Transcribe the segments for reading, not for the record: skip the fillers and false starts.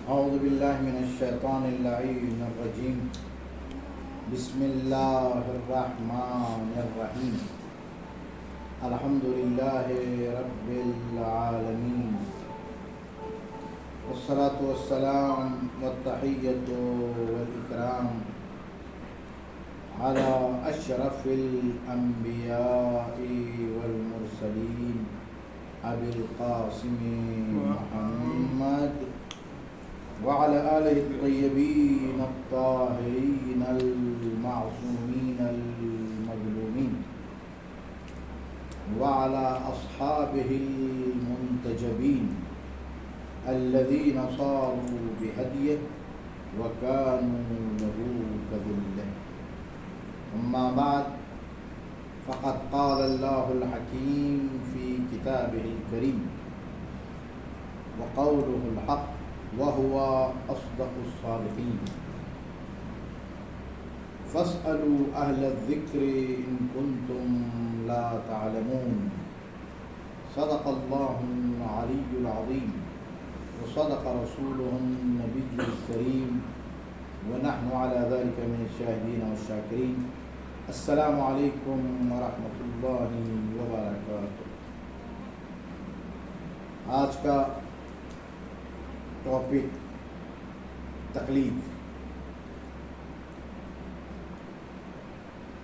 اعوذ باللہ من الشیطان اللعین الرجیم بسم اللہ الرحمن الرحیم الحمد للہ رب العالمین والصلاة والسلام والتحیۃ والاکرام علی اشرف الانبیاء والمرسلین ابی القاسم محمد وعلى آله الطيبين الطاهرين المعصومين المظلومين وعلى أصحابه المنتجبين الذين صاروا بهديه وكانوا له كذله. أما بعد فقد قال الله الحكيم في كتابه الكريم وقوله الحق وهو أصدق الصادقين. فاسألوا أهل الذكر إن كنتم لا تعلمون. صدق الله العلي العظيم وصدق رسوله النبي الكريم ونحن على ذلك من الشاهدين والشاكرين. السلام عليكم ورحمة الله وبركاته. آج کا ٹاپک تقلید.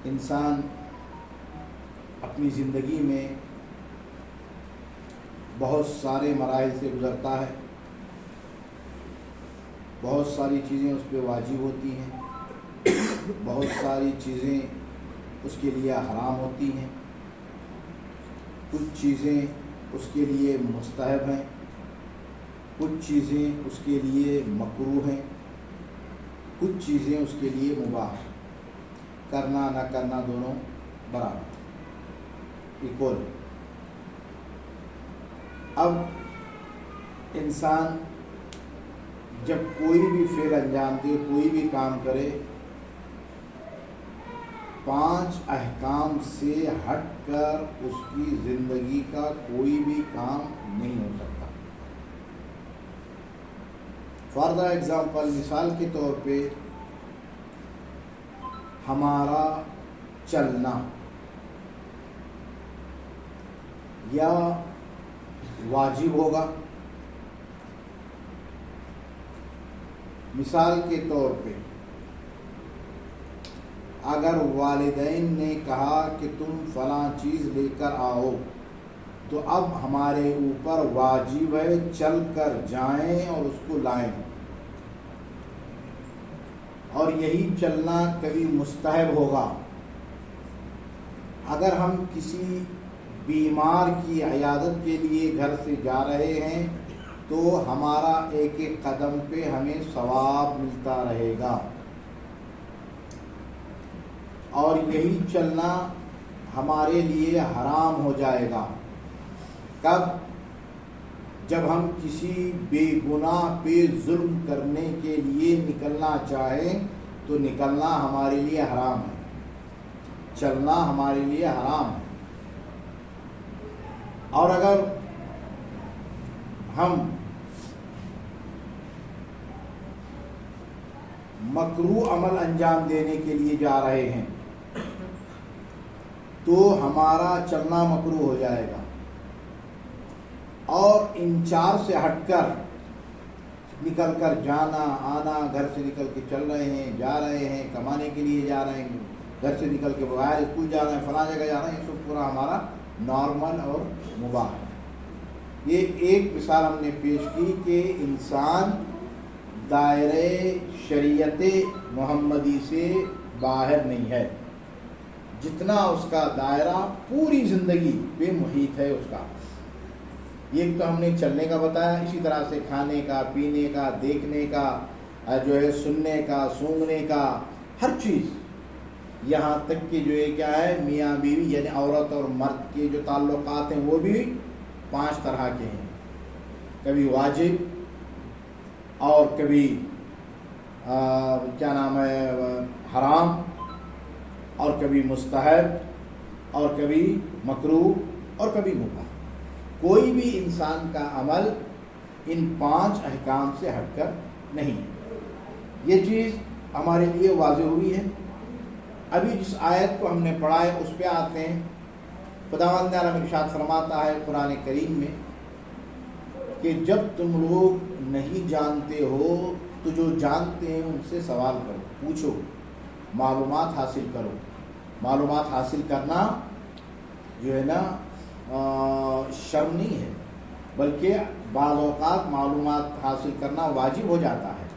انسان اپنی زندگی میں بہت سارے مراحل سے گزرتا ہے، بہت ساری چیزیں اس پہ واجب ہوتی ہیں، بہت ساری چیزیں اس کے لیے حرام ہوتی ہیں، کچھ چیزیں اس کے لیے مستحب ہیں، کچھ چیزیں اس کے لیے مکروہ ہیں، کچھ چیزیں اس کے لیے مباح ہیں. کرنا نہ کرنا دونوں برابر ایکول. اب انسان جب کوئی بھی فعل انجام دے، کوئی بھی کام کرے، 5 احکام سے ہٹ کر اس کی زندگی کا کوئی بھی کام نہیں ہو سکتا. فار دا ایگزامپل، مثال کے طور پہ ہمارا چلنا یا واجب ہوگا. مثال کے طور پہ اگر والدین نے کہا کہ تم فلاں چیز لے کر آؤ، تو اب ہمارے اوپر واجب ہے چل کر جائیں اور اس کو لائیں. اور یہی چلنا کبھی مستحب ہوگا. اگر ہم کسی بیمار کی عیادت کے لیے گھر سے جا رہے ہیں تو ہمارا ایک ایک قدم پہ ہمیں ثواب ملتا رہے گا. اور یہی چلنا ہمارے لیے حرام ہو جائے گا. کب؟ جب ہم کسی بے گناہ پہ ظلم کرنے کے لیے نکلنا چاہیں تو نکلنا ہمارے لیے حرام ہے، چلنا ہمارے لیے حرام ہے. اور اگر ہم مکروہ عمل انجام دینے کے لیے جا رہے ہیں تو ہمارا چلنا مکروہ ہو جائے گا. اور ان 4 سے ہٹ کر نکل کر جانا آنا، گھر سے نکل کے چل رہے ہیں، جا رہے ہیں، کمانے کے لیے جا رہے ہیں، گھر سے نکل کے باہر اسکول جا رہے ہیں، فلاں جگہ جا رہے ہیں، یہ سب پورا ہمارا نارمل اور مباح ہے. یہ ایک مثال ہم نے پیش کی کہ انسان دائرے شریعت محمدی سے باہر نہیں ہے. جتنا اس کا دائرہ پوری زندگی پہ محیط ہے اس کا. یہ تو ہم نے چلنے کا بتایا، اسی طرح سے کھانے کا، پینے کا، دیکھنے کا، جو ہے سننے کا، سونگنے کا، ہر چیز. یہاں تک کہ جو ہے کیا ہے، میاں بیوی یعنی عورت اور مرد کے جو تعلقات ہیں وہ بھی 5 طرح کے ہیں. کبھی واجب اور کبھی کیا نام ہے حرام، اور کبھی مستحب، اور کبھی مکروہ، اور کبھی مباح. کوئی بھی انسان کا عمل ان 5 احکام سے ہٹ کر نہیں. یہ چیز ہمارے لیے واضح ہوئی ہے. ابھی جس آیت کو ہم نے پڑھا ہے اس پہ آتے ہیں. خداوند عالم ارشاد فرماتا ہے قرآن کریم میں کہ جب تم لوگ نہیں جانتے ہو تو جو جانتے ہیں ان سے سوال کرو، پوچھو، معلومات حاصل کرو. معلومات حاصل کرنا جو ہے نا شرم نہیں ہے، بلکہ بعض اوقات معلومات حاصل کرنا واجب ہو جاتا ہے.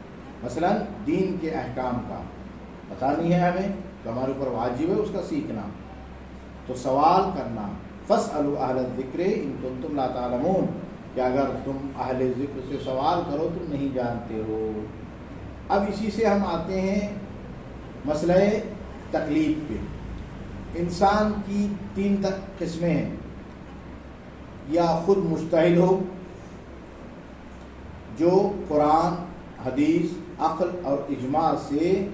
مثلا دین کے احکام کا پتہ نہیں ہے ہمیں تو ہمارے اوپر واجب ہے اس کا سیکھنا. تو سوال کرنا، فاسألوا اہل الذکر ان کنتم لا تعلمون، کہ اگر تم اہل ذکر سے سوال کرو تم نہیں جانتے ہو. اب اسی سے ہم آتے ہیں مسئلہ تقلید پہ. انسان کی 3 قسمیں ہیں، یا خود مجتہد ہو جو قرآن، حدیث، عقل اور اجماع سے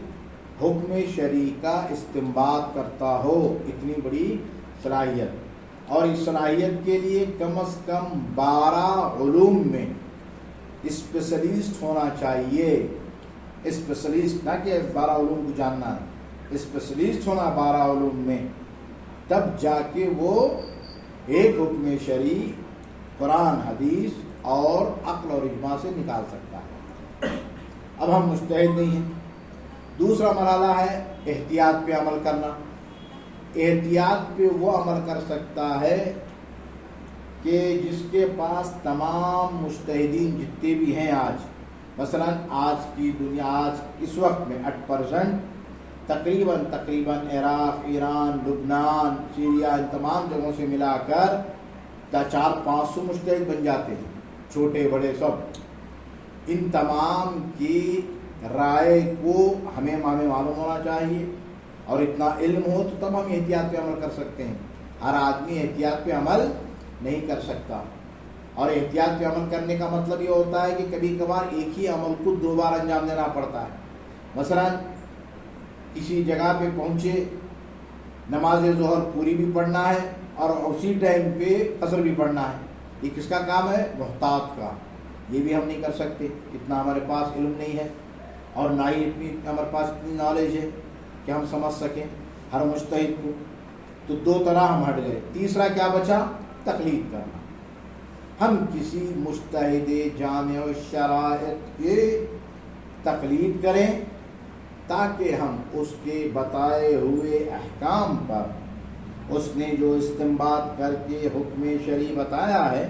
حکم شرعی کا استنباط کرتا ہو، اتنی بڑی صلاحیت. اور اس صلاحیت کے لیے کم از کم 12 علوم میں اسپیشلسٹ ہونا چاہیے. اسپیشلسٹ نہ کہ 12 علوم کو جاننا ہے، اسپیشلسٹ ہونا 12 علوم میں، تب جا کے وہ ایک حکم شرعی قرآن، حدیث اور عقل اور اجماع سے نکال سکتا ہے. اب ہم مجتہد نہیں ہیں. دوسرا مرحلہ ہے احتیاط پہ عمل کرنا. احتیاط پہ وہ عمل کر سکتا ہے کہ جس کے پاس تمام مجتہدین جتنے بھی ہیں آج، مثلا آج کی دنیا، آج اس وقت میں 8% تقریباً عراق، ایران، لبنان، سیریا، ان تمام جگہوں سے ملا کر 400-500 مجتہد بن جاتے ہیں، چھوٹے بڑے سب. ان تمام کی رائے کو ہمیں معلوم ہونا چاہیے، اور اتنا علم ہو تو تب ہم احتیاط پہ عمل کر سکتے ہیں. ہر آدمی احتیاط پہ عمل نہیں کر سکتا. اور احتیاط پہ عمل کرنے کا مطلب یہ ہوتا ہے کہ کبھی کبھار ایک ہی عمل کو 2 بار انجام دینا پڑتا ہے. مثلا کسی جگہ پہ پہنچے، نماز ظہر پوری بھی پڑھنا ہے اور اسی ٹائم پہ قصر بھی پڑھنا ہے. یہ کس کا کام ہے؟ محتاط کا. یہ بھی ہم نہیں کر سکتے، اتنا ہمارے پاس علم نہیں ہے، اور نہ ہی ہمارے پاس اتنی نالج ہے کہ ہم سمجھ سکیں ہر مجتہد کو. تو 2 طرح ہم ہٹ گئے. تیسرا کیا بچا؟ تقلید کرنا. ہم کسی مجتہد جامع الشرائط کے تقلید کریں تاکہ ہم اس کے بتائے ہوئے احکام پر، اس نے جو استنباط کر کے حکم شرعی بتایا ہے،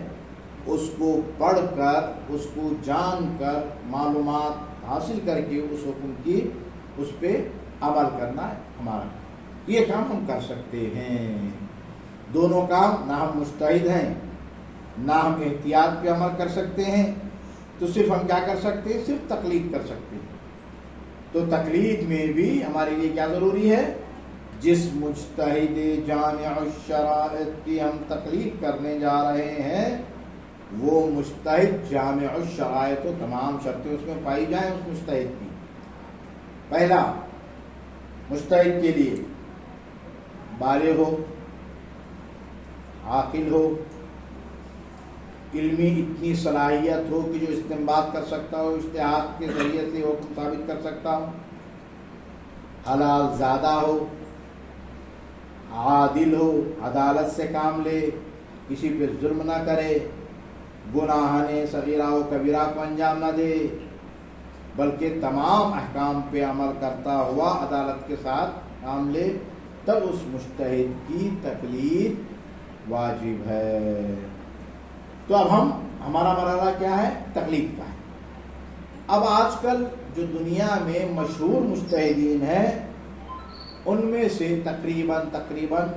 اس کو پڑھ کر، اس کو جان کر، معلومات حاصل کر کے اس حکم کی اس پہ عمل کرنا ہے ہمارا. یہ کام ہم کر سکتے ہیں. دونوں کام، نہ ہم مجتہد ہیں نہ ہم احتیاط پہ عمل کر سکتے ہیں، تو صرف ہم کیا کر سکتے ہیں؟ صرف تقلید کر سکتے ہیں. تو تقلید میں بھی ہمارے لیے کیا ضروری ہے؟ جس مجتہد جامع الشرائط کی ہم تقلید کرنے جا رہے ہیں وہ مجتہد جامع الشرائط، و تمام شرطیں اس میں پائی جائیں اس مجتہد کی. پہلا، مجتہد کے لیے بالغ ہو، عاقل ہو، علمی اتنی صلاحیت ہو کہ جو استنباط کر سکتا ہو، اجتہاد کے ذریعے سے حکم ثابت کر سکتا ہو، حلال زادہ ہو، عادل ہو، عدالت سے کام لے، کسی پہ ظلم نہ کرے، گناہ صغیرہ و کبیرہ کو انجام نہ دے، بلکہ تمام احکام پہ عمل کرتا ہوا عدالت کے ساتھ کام لے، تب اس مجتہد کی تقلید واجب ہے. تو اب ہمارا مرحلہ کیا ہے؟ تقلید کا ہے. اب آج کل جو دنیا میں مشہور مجتہدین ہیں ان میں سے تقریباً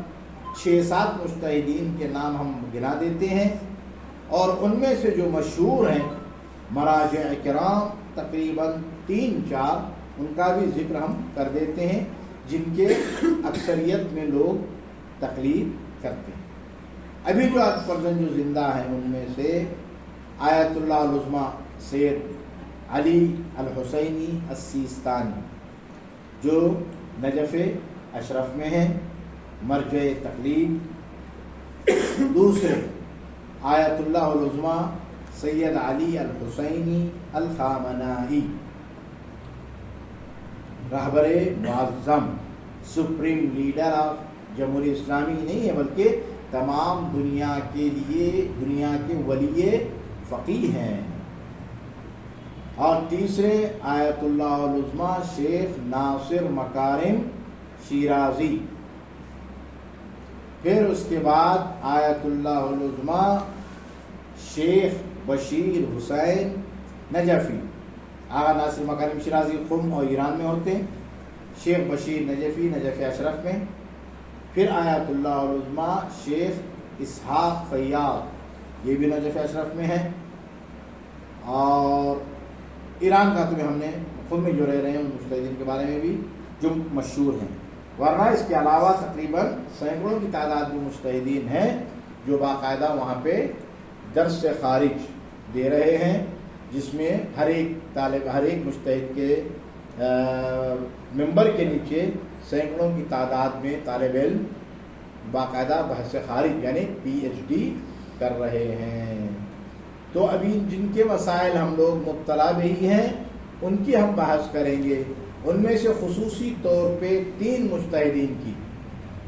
6-7 مجتہدین کے نام ہم گنا دیتے ہیں، اور ان میں سے جو مشہور ہیں مراجع کرام تقریباً 3-4، ان کا بھی ذکر ہم کر دیتے ہیں، جن کے اکثریت میں لوگ تقلید کرتے ہیں. ابھی جو آج پرزن جو زندہ ہیں ان میں سے آیت اللہ العظمیٰ سید علی الحسینی السیستانی جو نجف اشرف میں ہیں، مرجع تقلید. دوسرے آیت اللہ العظمیٰ سید علی الحسینی الخامنائی، رہبر معظم، سپریم لیڈر آف جمہوریہ اسلامی نہیں ہے بلکہ تمام دنیا کے لیے دنیا کے ولی فقیہ ہیں۔ اور تیسرے آیت اللہ العظمیٰ شیخ ناصر مکارم شیرازی، پھر اس کے بعد آیت اللہ العظمیٰ شیخ بشیر حسین نجفی۔ آغا ناصر مکارم شیرازی قم اور ایران میں ہوتے ہیں، شیخ بشیر نجفی نجف اشرف میں، پھر آیت اللہ العظمیٰ شیخ اسحاق فیاض، یہ بھی نجف اشرف میں ہے۔ اور ایران کا تو ہم نے خود میں جو رہ رہے ہیں ان مجتہدین کے بارے میں بھی جو مشہور ہیں، ورنہ اس کے علاوہ تقریباً سینکڑوں کی تعداد میں مجتہدین ہیں جو باقاعدہ وہاں پہ درس سے خارج دے رہے ہیں، جس میں ہر ایک مجتہد کے ممبر کے نیچے سینکڑوں کی تعداد میں طالب علم باقاعدہ بحث سے خارج یعنی پی ایچ ڈی کر رہے ہیں۔ تو ابھی جن کے مسائل ہم لوگ مبتلا بھی ہیں ان کی ہم بحث کریں گے، ان میں سے خصوصی طور پہ 3 مجتہدین کی،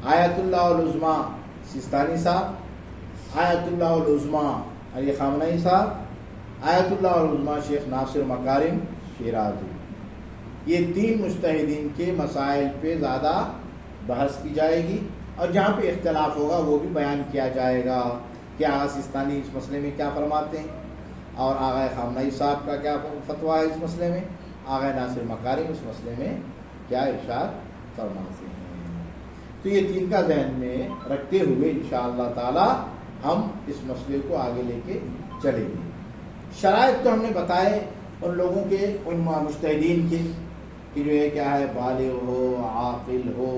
آیت اللہ العظمیٰ سیستانی صاحب، آیت اللہ العظمیٰ علی خامنائی صاحب، آیت اللہ العظمیٰ شیخ ناصر مکارم شیرازی، یہ 3 مجتہدین کے مسائل پہ زیادہ بحث کی جائے گی، اور جہاں پہ اختلاف ہوگا وہ بھی بیان کیا جائے گا کہ آغا سیستانی اس مسئلے میں کیا فرماتے ہیں اور آغا خامنائی صاحب کا کیا فتویٰ ہے اس مسئلے میں، آغا ناصر مکارم اس مسئلے میں کیا ارشاد فرماتے ہیں۔ تو یہ 3 کا ذہن میں رکھتے ہوئے انشاءاللہ تعالی ہم اس مسئلے کو آگے لے کے چلیں گے۔ شرائط تو ہم نے بتائے ان لوگوں کے، ان مجتہدین کے، کہ جو ہے کیا ہے بالغ ہو، عاقل ہو،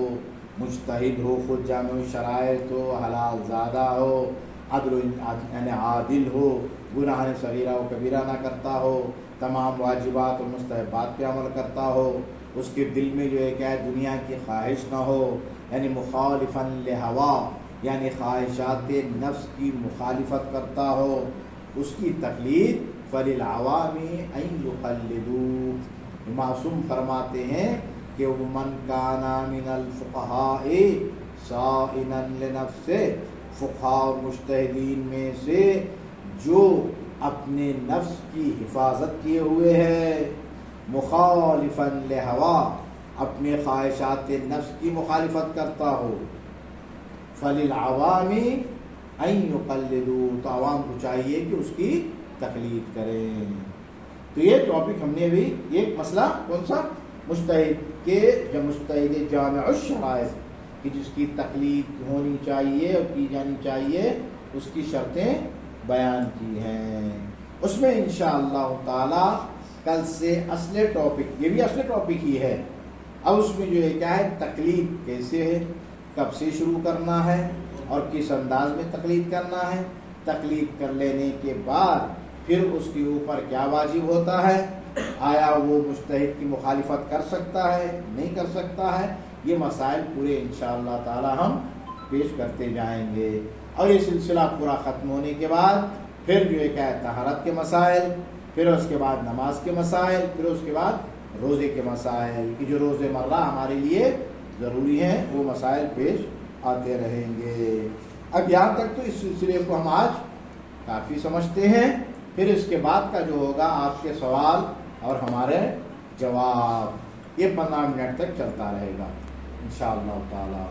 مجتہد ہو، خود جامع شرائط ہو، حلال زادہ ہو، عدل یعنی عادل ہو، گناہ صغیرہ و کبیرہ نہ کرتا ہو، تمام واجبات اور مستحبات پہ عمل کرتا ہو، اس کے دل میں جو ہے کیا ہے دنیا کی خواہش نہ ہو، یعنی مخالفاً لہوا یعنی خواہشات نفس کی مخالفت کرتا ہو، اس کی تقلید فللعوام ان یقلدوا۔ معصوم فرماتے ہیں کہ من کان من الفقہاء صائنا لنفسہ، فقہاء اور مجتہدین میں سے جو اپنے نفس کی حفاظت کیے ہوئے ہے، مخالفاً لہوا اپنے خواہشات نفس کی مخالفت کرتا ہو، فللعوام ان یقلدوا، تو عوام کو چاہیے کہ اس کی تقلید کریں۔ تو یہ ٹاپک ہم نے بھی، ایک مسئلہ کون سا؟ مجتہد کے جب مجتہد جامع الشرائط کہ جس کی تقلید ہونی چاہیے اور کی جانی چاہیے، اس کی شرطیں بیان کی ہیں۔ اس میں انشاءاللہ تعالی کل سے اصل ٹاپک، یہ بھی اصل ٹاپک ہی ہے، اب اس میں جو ہے کیا ہے تقلید کیسے ہے، کب سے شروع کرنا ہے اور کس انداز میں تقلید کرنا ہے، تقلید کر لینے کے بعد پھر اس کے اوپر کیا واجب ہوتا ہے، آیا وہ مجتہد کی مخالفت کر سکتا ہے نہیں کر سکتا ہے، یہ مسائل پورے انشاءاللہ تعالی ہم پیش کرتے جائیں گے۔ اور یہ سلسلہ پورا ختم ہونے کے بعد پھر جو ہے کیا ہے طہارت کے مسائل، پھر اس کے بعد نماز کے مسائل، پھر اس کے بعد روزے کے مسائل کہ جو روزے مرہ ہمارے لیے ضروری ہیں، وہ مسائل پیش آتے رہیں گے۔ اب یہاں تک تو اس سلسلے کو ہم آج کافی سمجھتے ہیں، پھر اس کے بعد کا جو ہوگا آپ کے سوال اور ہمارے جواب، یہ 15 منٹ تک چلتا رہے گا انشاءاللہ تعالی۔